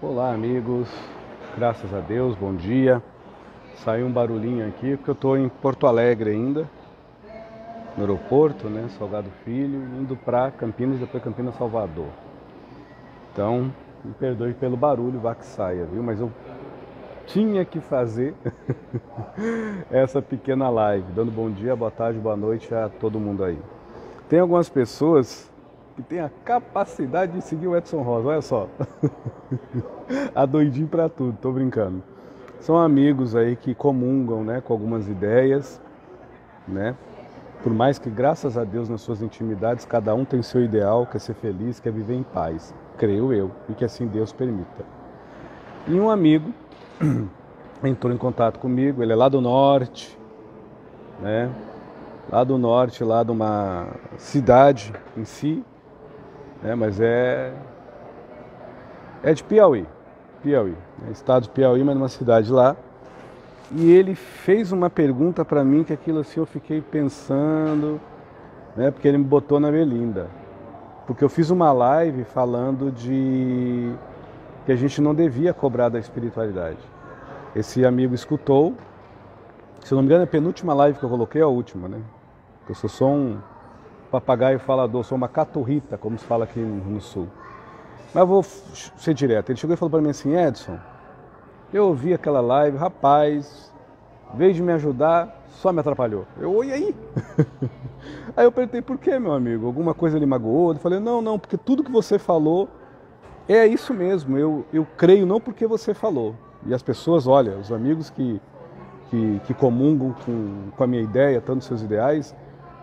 Olá, amigos, graças a Deus, bom dia. Saiu um barulhinho aqui porque eu estou em Porto Alegre ainda, no aeroporto, né, Salgado Filho, indo para Campinas, depois Campinas, Salvador. Então, me perdoe pelo barulho, vá que saia, viu? Mas eu tinha que fazer essa pequena live, dando bom dia, boa tarde, boa noite a todo mundo aí. Tem algumas pessoas que têm a capacidade de seguir o Edson Rosa, olha só. A doidinho pra tudo, tô brincando. São amigos aí que comungam, né, com algumas ideias, né? Por mais que, graças a Deus, nas suas intimidades, cada um tem seu ideal, quer ser feliz, quer viver em paz. Creio eu, e que assim Deus permita. E um amigo entrou em contato comigo, ele é lá do norte, né? Lá do norte, lá de uma cidade em si, né? Mas é de Piauí, estado de Piauí, mas numa cidade lá. E ele fez uma pergunta para mim que aquilo assim eu fiquei pensando, né? Porque ele me botou na berlinda. Porque eu fiz uma live falando de que a gente não devia cobrar da espiritualidade. Esse amigo escutou, se eu não me engano é a penúltima live que eu coloquei, é a última, né? Eu sou só um papagaio falador, sou uma caturrita, como se fala aqui no sul. Mas eu vou ser direto. Ele chegou e falou para mim assim: Edson, eu ouvi aquela live, rapaz, em vez de me ajudar, só me atrapalhou. E aí? Aí eu perguntei, por que, meu amigo? Alguma coisa ele magoou? Eu falei, não, porque tudo que você falou é isso mesmo. Eu creio não porque você falou. E as pessoas, olha, os amigos que comungam com a minha ideia, tanto seus ideais,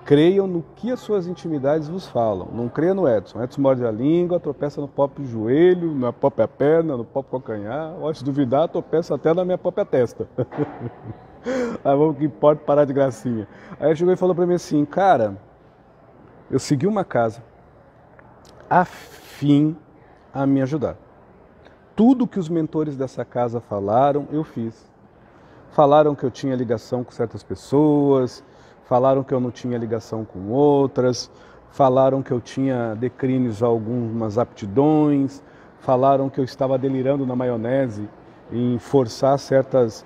creiam no que as suas intimidades vos falam. Não creia no Edson. Edson morde a língua, tropeça no próprio joelho, na própria perna, no próprio calcanhar. Ou, se duvidar, tropeça até na minha própria testa. Mas vamos que importa parar de gracinha. Aí ele chegou e falou para mim assim, cara, eu segui uma casa a fim a me ajudar. Tudo que os mentores dessa casa falaram, eu fiz. Falaram que eu tinha ligação com certas pessoas, falaram que eu não tinha ligação com outras, falaram que eu tinha declínios a algumas aptidões, falaram que eu estava delirando na maionese em forçar certas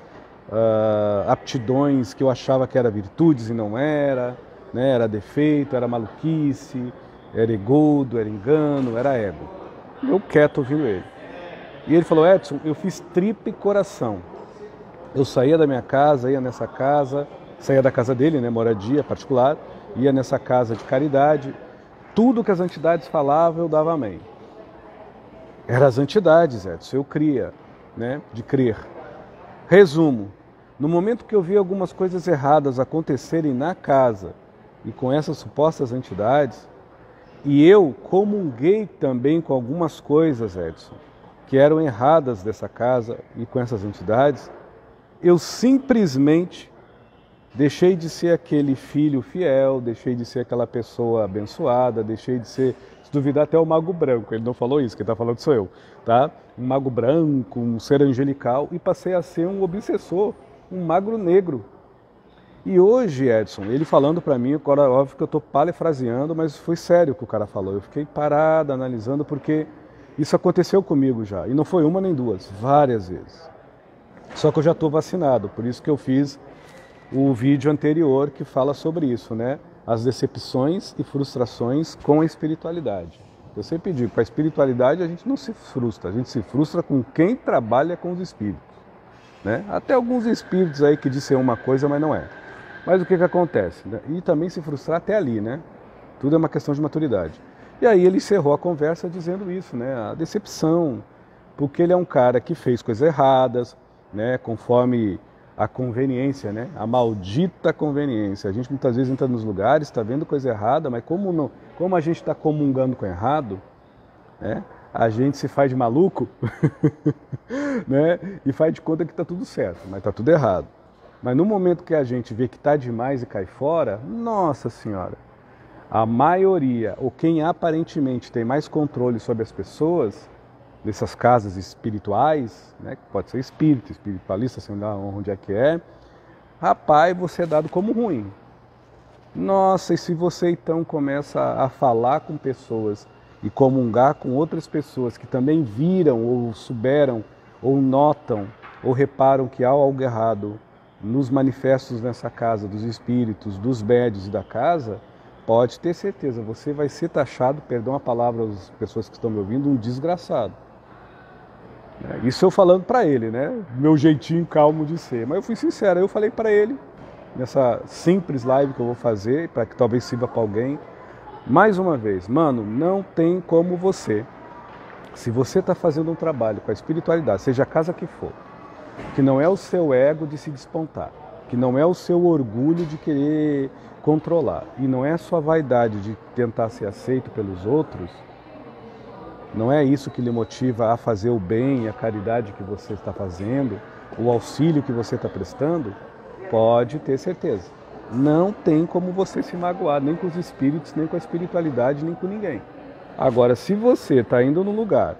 aptidões que eu achava que eram virtudes e não era, né? Era defeito, era maluquice, era egodo, era engano, era ego. Eu quieto ouvindo ele. E ele falou, Edson, eu fiz tripa e coração. Eu saía da minha casa, ia nessa casa, saía da casa dele, né, moradia particular, ia nessa casa de caridade, tudo que as entidades falavam eu dava amém. Eram as entidades, Edson, eu cria, né, de crer. Resumo, no momento que eu vi algumas coisas erradas acontecerem na casa e com essas supostas entidades, e eu comunguei também com algumas coisas, Edson, que eram erradas dessa casa e com essas entidades, eu simplesmente deixei de ser aquele filho fiel, deixei de ser aquela pessoa abençoada, deixei de ser, se duvidar, até o mago branco. Ele não falou isso, quem está falando sou eu, tá? Um mago branco, um ser angelical, e passei a ser um obsessor, um magro negro. E hoje, Edson, ele falando para mim, agora óbvio que eu estou parafraseando, mas foi sério o que o cara falou. Eu fiquei parado, analisando, porque isso aconteceu comigo já, e não foi uma nem duas, várias vezes. Só que eu já estou vacinado, por isso que eu fiz o vídeo anterior que fala sobre isso, né? As decepções e frustrações com a espiritualidade. Eu sempre digo, com a espiritualidade a gente não se frustra, a gente se frustra com quem trabalha com os espíritos, né? Até alguns espíritos aí que dizem uma coisa, mas não é. Mas o que acontece? Né? E também se frustrar até ali, né? Tudo é uma questão de maturidade. E aí ele encerrou a conversa dizendo isso, né? A decepção, porque ele é um cara que fez coisas erradas, né? Conforme a conveniência, né? A maldita conveniência. A gente muitas vezes entra nos lugares, está vendo coisa errada, mas como a gente está comungando com errado, né? A gente se faz de maluco, né? E faz de conta que está tudo certo, mas está tudo errado. Mas no momento que a gente vê que está demais e cai fora, nossa senhora, a maioria, ou quem aparentemente tem mais controle sobre as pessoas, dessas casas espirituais, né, que pode ser espírito, espiritualista, sei lá onde é que é, rapaz, você é dado como ruim. Nossa, e se você então começa a falar com pessoas e comungar com outras pessoas que também viram ou souberam ou notam ou reparam que há algo errado nos manifestos nessa casa, dos espíritos, dos médios e da casa, pode ter certeza, você vai ser taxado, perdão a palavra às pessoas que estão me ouvindo, um desgraçado. Isso eu falando para ele, né? Meu jeitinho calmo de ser. Mas eu fui sincero, eu falei para ele, nessa simples live que eu vou fazer, para que talvez sirva para alguém, mais uma vez, mano, não tem como você, se você está fazendo um trabalho com a espiritualidade, seja a casa que for, que não é o seu ego de se despontar, que não é o seu orgulho de querer controlar, e não é a sua vaidade de tentar ser aceito pelos outros, não é isso que lhe motiva a fazer o bem e a caridade que você está fazendo, o auxílio que você está prestando, pode ter certeza. Não tem como você se magoar, nem com os espíritos, nem com a espiritualidade, nem com ninguém. Agora, se você está indo num lugar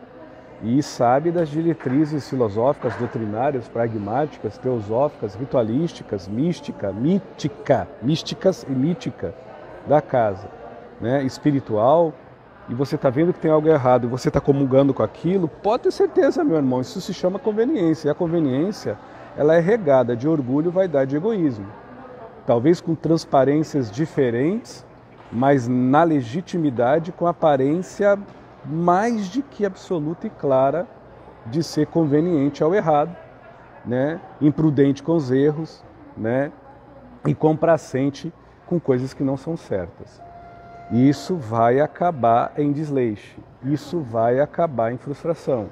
e sabe das diretrizes filosóficas, doutrinárias, pragmáticas, teosóficas, ritualísticas, místicas e mítica da casa, né, espiritual, e você está vendo que tem algo errado e você está comungando com aquilo, pode ter certeza, meu irmão, isso se chama conveniência. E a conveniência, ela é regada de orgulho, vaidade e egoísmo. Talvez com transparências diferentes, mas na legitimidade, com aparência mais de que absoluta e clara de ser conveniente ao errado, né? Imprudente com os erros, né? E complacente com coisas que não são certas. Isso vai acabar em desleixo, isso vai acabar em frustração,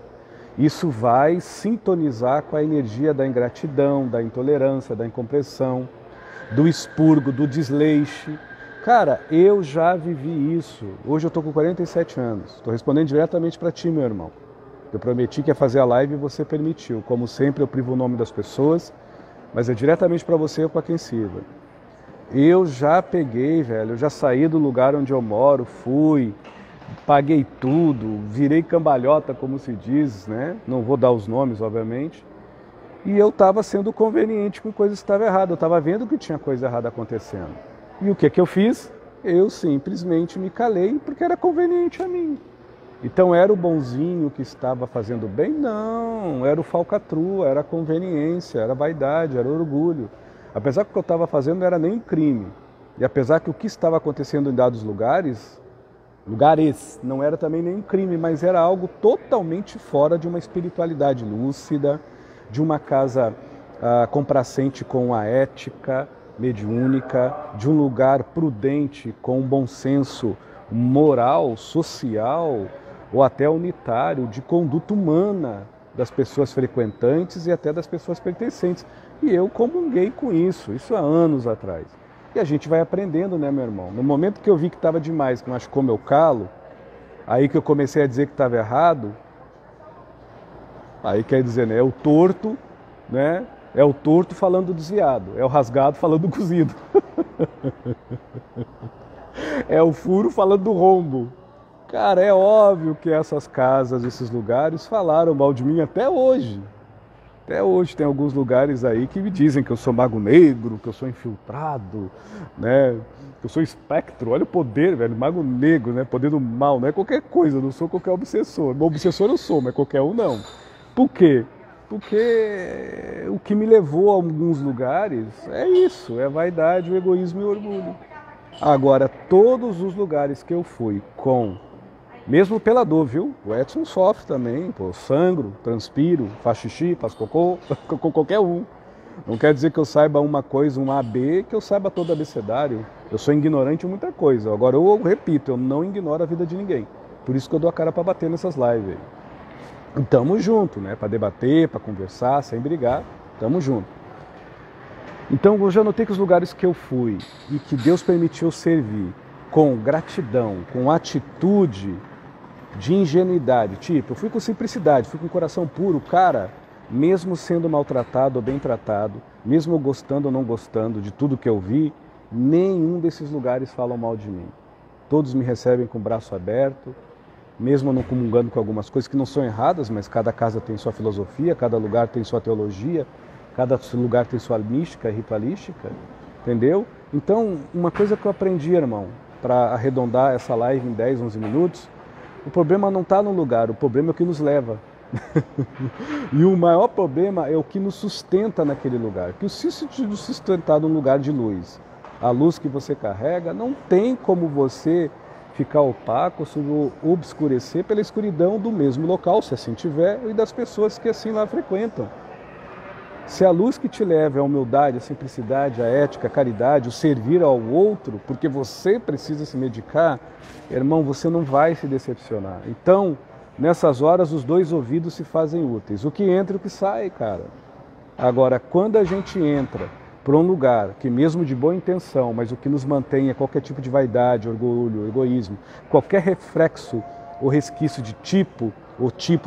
isso vai sintonizar com a energia da ingratidão, da intolerância, da incompreensão, do expurgo, do desleixo. Cara, eu já vivi isso. Hoje eu estou com 47 anos. Estou respondendo diretamente para ti, meu irmão. Eu prometi que ia fazer a live e você permitiu. Como sempre, eu privo o nome das pessoas, mas é diretamente para você ou para quem sirva. Eu já peguei, velho, eu já saí do lugar onde eu moro, fui, paguei tudo, virei cambalhota, como se diz, né? Não vou dar os nomes, obviamente. E eu estava sendo conveniente com coisas que estavam erradas. Eu estava vendo que tinha coisa errada acontecendo. E o que eu fiz? Eu simplesmente me calei porque era conveniente a mim. Então era o bonzinho que estava fazendo bem? Não, era o falcatrua, era a conveniência, era a vaidade, era o orgulho. Apesar que o que eu estava fazendo não era nem um crime. E apesar que o que estava acontecendo em dados lugares não era também nem um crime, mas era algo totalmente fora de uma espiritualidade lúcida, de uma casa complacente com a ética mediúnica, de um lugar prudente com um bom senso moral, social ou até unitário, de conduta humana das pessoas frequentantes e até das pessoas pertencentes. E eu comunguei com isso há anos atrás. E a gente vai aprendendo, né, meu irmão? No momento que eu vi que estava demais, que machucou meu calo, aí que eu comecei a dizer que estava errado, aí quer dizer, né, é o torto, né? É o torto falando do desviado, é o rasgado falando do cozido. É o furo falando do rombo. Cara, é óbvio que essas casas, esses lugares falaram mal de mim até hoje. Até hoje tem alguns lugares aí que me dizem que eu sou mago negro, que eu sou infiltrado, né? Que eu sou espectro. Olha o poder, velho, mago negro, né? Poder do mal, não é qualquer coisa, eu não sou qualquer obsessor. Meu obsessor eu sou, mas qualquer um não. Por quê? Porque o que me levou a alguns lugares é isso, é a vaidade, o egoísmo e o orgulho. Agora, todos os lugares que eu fui mesmo pela dor, viu? O Edson sofre também, pô, sangro, transpiro, faz xixi, faz cocô, com qualquer um. Não quer dizer que eu saiba uma coisa, um AB, que eu saiba todo abecedário. Eu sou ignorante em muita coisa. Agora, eu repito, eu não ignoro a vida de ninguém. Por isso que eu dou a cara para bater nessas lives aí. E tamo junto, né? Para debater, para conversar, sem brigar, tamo junto. Então, eu já notei que os lugares que eu fui e que Deus permitiu servir com gratidão, com atitude de ingenuidade, tipo, eu fui com simplicidade, fui com coração puro, cara, mesmo sendo maltratado ou bem tratado, mesmo eu gostando ou não gostando de tudo que eu vi, nenhum desses lugares falam mal de mim. Todos me recebem com o braço aberto, mesmo não comungando com algumas coisas que não são erradas, mas cada casa tem sua filosofia, cada lugar tem sua teologia, cada lugar tem sua mística e ritualística, entendeu? Então, uma coisa que eu aprendi, irmão, para arredondar essa live em 10, 11 minutos, O problema não está no lugar, o problema é o que nos leva. E o maior problema é o que nos sustenta naquele lugar. Que se nos sustentar num lugar de luz, a luz que você carrega, não tem como você ficar opaco, obscurecer pela escuridão do mesmo local, se assim tiver, e das pessoas que assim lá frequentam. Se a luz que te leva é a humildade, a simplicidade, a ética, a caridade, o servir ao outro, porque você precisa se medicar, irmão, você não vai se decepcionar. Então, nessas horas, os dois ouvidos se fazem úteis. O que entra e o que sai, cara. Agora, quando a gente entra para um lugar que mesmo de boa intenção, mas o que nos mantém é qualquer tipo de vaidade, orgulho, egoísmo, qualquer reflexo ou resquício de tipo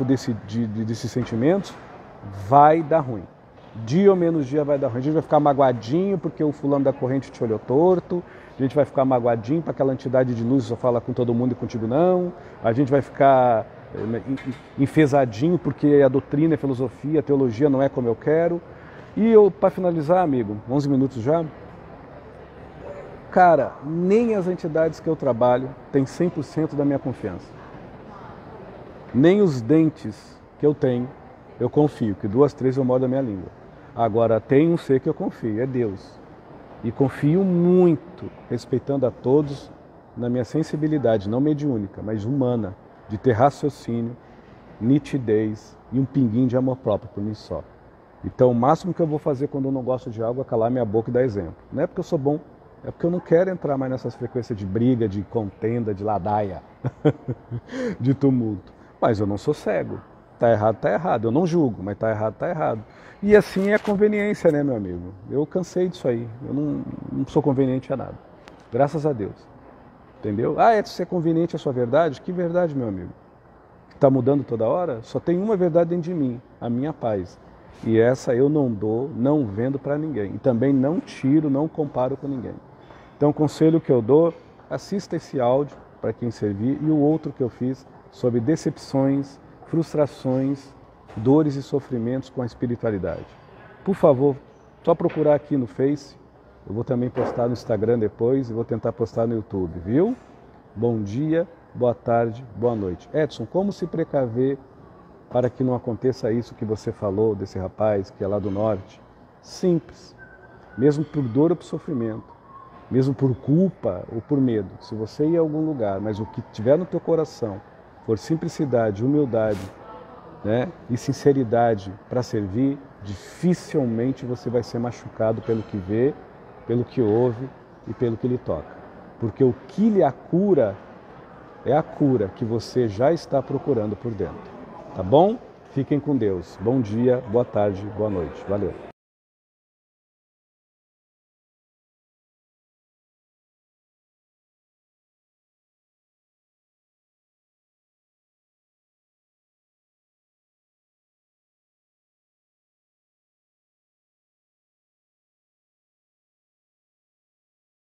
desses sentimentos, vai dar ruim. Dia ou menos dia vai dar ruim. A gente vai ficar magoadinho porque o fulano da corrente te olhou torto, a gente vai ficar magoadinho para aquela entidade de luz só fala com todo mundo e contigo não, a gente vai ficar enfesadinho porque a doutrina, a filosofia, a teologia não é como eu quero. E eu, para finalizar, amigo, 11 minutos já, cara, nem as entidades que eu trabalho têm 100% da minha confiança. Nem os dentes que eu tenho, eu confio, que 2, 3 eu mordo a minha língua. Agora, tem um ser que eu confio, é Deus. E confio muito, respeitando a todos, na minha sensibilidade, não mediúnica, mas humana, de ter raciocínio, nitidez e um pinguinho de amor próprio por mim só. Então, o máximo que eu vou fazer quando eu não gosto de algo é calar minha boca e dar exemplo. Não é porque eu sou bom, é porque eu não quero entrar mais nessas frequências de briga, de contenda, de ladaia, de tumulto. Mas eu não sou cego. Tá errado. Eu não julgo, mas tá errado. E assim é a conveniência, né, meu amigo? Eu cansei disso aí. Eu não sou conveniente a nada. Graças a Deus. Entendeu? Se é conveniente a sua verdade? Que verdade, meu amigo? Está mudando toda hora? Só tem uma verdade dentro de mim, a minha paz. E essa eu não dou, não vendo para ninguém. E também não tiro, não comparo com ninguém. Então o conselho que eu dou, assista esse áudio para quem servir e o outro que eu fiz sobre decepções, frustrações, dores e sofrimentos com a espiritualidade. Por favor, só procurar aqui no Face. Eu vou também postar no Instagram depois e vou tentar postar no YouTube, viu? Bom dia, boa tarde, boa noite. Edson, como se precaver para que não aconteça isso que você falou desse rapaz que é lá do norte? Simples. Mesmo por dor ou por sofrimento, mesmo por culpa ou por medo. Se você ir a algum lugar, mas o que tiver no teu coração for simplicidade, humildade, né, e sinceridade para servir, dificilmente você vai ser machucado pelo que vê, pelo que ouve e pelo que lhe toca. Porque o que lhe cura é a cura que você já está procurando por dentro. Tá bom? Fiquem com Deus. Bom dia, boa tarde, boa noite. Valeu.